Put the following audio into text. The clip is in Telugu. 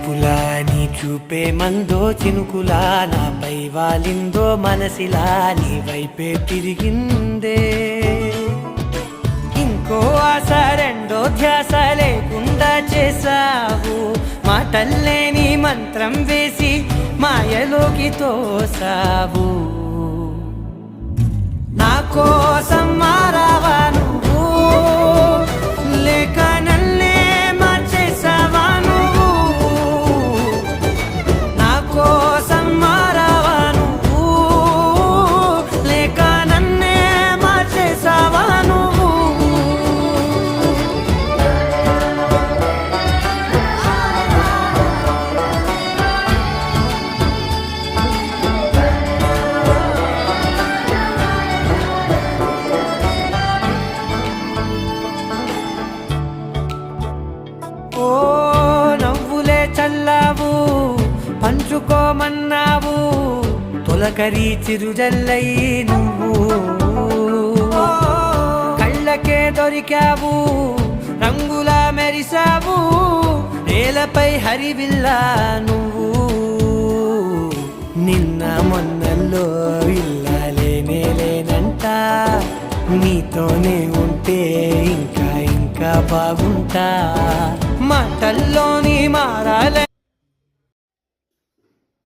చూపులా నీ చూపే మందో చినుకులా నాపై వాలిందో మనసిలా నీ వైపే తిరిగిందే ఇంకో ఆశ రెండో ధ్యాస లేకుండా చేసావు మాటల్లే నీ మంత్రం వేసి మాయలోకి తోసావు నా కోసం మారావా నువ్వు లేక నన్నే మార్చేసావా నువ్వు నా కోసం మారావా నువ్వు లేక నన్నే మార్చేసావా నువ్వు ఓ నవ్వులే చల్లావు పంచుకోమన్నావు తొలకరి చిరుజల్లై నువ్వు కళ్ళకే దొరికావు రంగులా మెరిసావు నేలపై హరివిల్లా నువ్వు నిన్న మొన్నల్లో ఇల్లాలేనే లేనంట నీతోనే ఉంటే ఇంకా బాగుంటా మాటల్లోని మారాలే